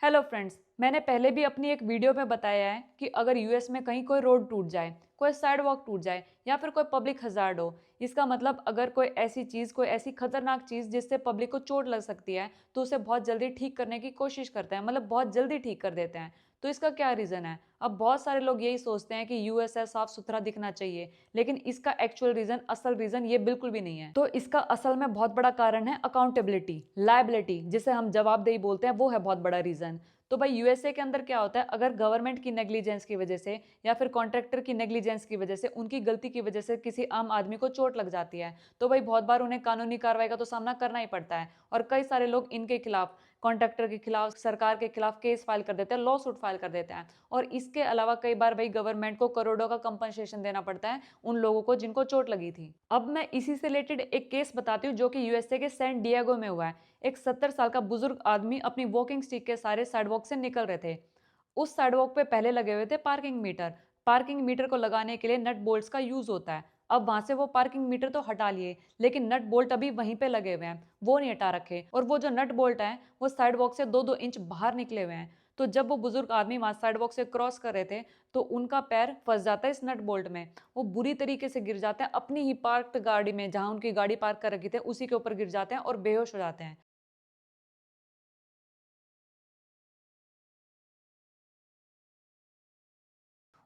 Hello friends, मैंने पहले भी अपनी एक वीडियो में बताया है कि अगर यूएस में कहीं कोई रोड टूट जाए, कोई साइड वॉक टूट जाए या फिर कोई पब्लिक हजार्ड हो, इसका मतलब अगर कोई ऐसी चीज़, कोई ऐसी खतरनाक चीज़ जिससे पब्लिक को चोट लग सकती है, तो उसे बहुत जल्दी ठीक करने की कोशिश करते हैं, मतलब बहुत जल्दी ठीक कर देते हैं। तो इसका क्या रीज़न है? अब बहुत सारे लोग यही सोचते हैं कि यूएस है, साफ सुथरा दिखना चाहिए, लेकिन इसका एक्चुअल रीज़न, असल रीज़न ये बिल्कुल भी नहीं है। तो इसका असल में बहुत बड़ा कारण है अकाउंटेबिलिटी, लायबिलिटी, जिसे हम जवाबदेही बोलते हैं, वो है बहुत बड़ा रीज़न। तो भाई यूएसए के अंदर क्या होता है, अगर गवर्नमेंट की नेग्लिजेंस की वजह से या फिर कॉन्ट्रैक्टर की नेग्लिजेंस की वजह से, उनकी गलती की वजह से किसी आम आदमी को चोट लग जाती है, तो भाई बहुत बार उन्हें कानूनी कार्रवाई का तो सामना करना ही पड़ता है। और कई सारे लोग इनके खिलाफ, कॉन्ट्रैक्टर के खिलाफ, सरकार के खिलाफ केस फाइल कर देते हैं, लॉ सूट फाइल कर देते हैं। और इसके अलावा कई बार भाई गवर्नमेंट को करोड़ों का कंपनसेशन देना पड़ता है उन लोगों को जिनको चोट लगी थी। अब मैं इसी से रिलेटेड एक केस बताती हूँ जो कि यूएसए के सैन डिएगो में हुआ है। एक 70 साल का बुजुर्ग आदमी अपनी वॉकिंग स्टिक के सारे साइडवॉक से निकल रहे थे। उस साइडवॉक पे पहले लगे हुए थे पार्किंग मीटर। पार्किंग मीटर को लगाने के लिए नट बोल्ट्स का यूज होता है। अब वहां से वो पार्किंग मीटर तो हटा लिए, लेकिन नट बोल्ट अभी वहीं पे लगे हुए हैं, वो नहीं हटा रखे। और वो जो नट बोल्ट है वो साइडवॉक से 2-2 इंच बाहर निकले हुए हैं। तो जब वो बुजुर्ग आदमी वहां साइडवॉक से क्रॉस कर रहे थे, तो उनका पैर फंस जाता है इस नट बोल्ट में। वो बुरी तरीके से गिर जाते हैं अपनी ही पार्क्ड गाड़ी में, जहां उनकी गाड़ी पार्क कर रखी थी उसी के ऊपर गिर जाते हैं और बेहोश हो जाते हैं।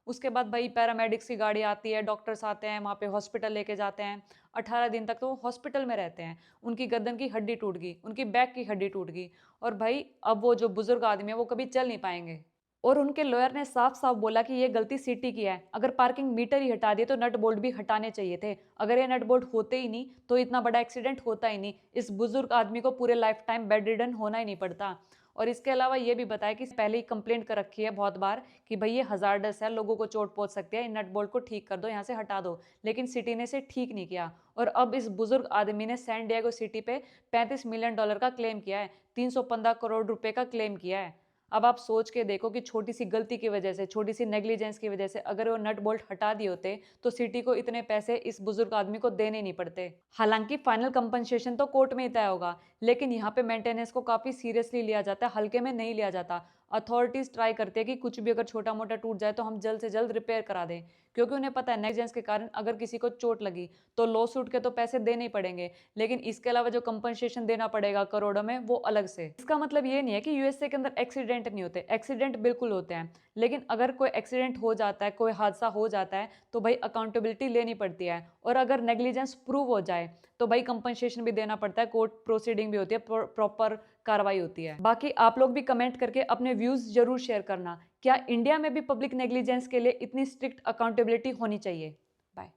उसके बाद भाई पैरामेडिक्स की गाड़ी आती है, डॉक्टर्स आते हैं, वहाँ पे हॉस्पिटल लेके जाते हैं। 18 दिन तक तो वो हॉस्पिटल में रहते हैं। उनकी गर्दन की हड्डी टूट गई, उनकी बैक की हड्डी टूट गई। और भाई अब वो जो बुजुर्ग आदमी है वो कभी चल नहीं पाएंगे। और उनके लॉयर ने साफ साफ बोला कि ये गलती सिटी की है। अगर पार्किंग मीटर ही हटा दिए तो नट बोल्ट भी हटाने चाहिए थे। अगर ये नट बोल्ट होते ही नहीं तो इतना बड़ा एक्सीडेंट होता ही नहीं, इस बुजुर्ग आदमी को पूरे लाइफ टाइम बेड रिडन होना ही नहीं पड़ता। और इसके अलावा ये भी बताया कि पहले ही कंप्लेंट कर रखी है बहुत बार कि भाई ये हजार्डस है, लोगों को चोट पहुंच सकती है, इन नट बोल्ट को ठीक कर दो, यहाँ से हटा दो। लेकिन सिटी ने इसे ठीक नहीं किया। और अब इस बुजुर्ग आदमी ने सैन डिएगो सिटी पे $35 मिलियन का क्लेम किया है, 315 करोड़ रुपए का क्लेम किया है। अब आप सोच के देखो कि छोटी सी गलती की वजह से, छोटी सी नेग्लिजेंस की वजह से अगर वो नट बोल्ट हटा दिए होते तो सिटी को इतने पैसे इस बुजुर्ग आदमी को देने नहीं पड़ते। हालांकि फाइनल कंपनसेशन तो कोर्ट में ही तय होगा, लेकिन यहाँ पे मेंटेनेंस को काफी सीरियसली लिया जाता है, हल्के में नहीं लिया जाता। अथॉरिटीज ट्राई करते हैं कि कुछ भी अगर छोटा मोटा टूट जाए तो हम जल्द से जल्द रिपेयर करा दें, क्योंकि उन्हें पता है नेग्लिजेंस के कारण अगर किसी को चोट लगी तो लॉ सूट के तो पैसे देने ही पड़ेंगे, लेकिन इसके अलावा जो कंपनसेशन देना पड़ेगा करोड़ों में, वो अलग से। इसका मतलब ये नहीं है कि यूएसए के अंदर एक्सीडेंट नहीं होते, एक्सीडेंट बिल्कुल होते हैं। लेकिन अगर कोई एक्सीडेंट हो जाता है, कोई हादसा हो जाता है, तो भाई अकाउंटेबिलिटी लेनी पड़ती है। और अगर नेग्लिजेंस प्रूव हो जाए तो भाई कंपनसेशन भी देना पड़ता है, कोर्ट प्रोसीडिंग भी होती है, प्रॉपर कार्रवाई होती है। बाकी आप लोग भी कमेंट करके अपने व्यूज जरूर शेयर करना, क्या इंडिया में भी पब्लिक नेग्लिजेंस के लिए इतनी स्ट्रिक्ट अकाउंटेबिलिटी होनी चाहिए? बाय।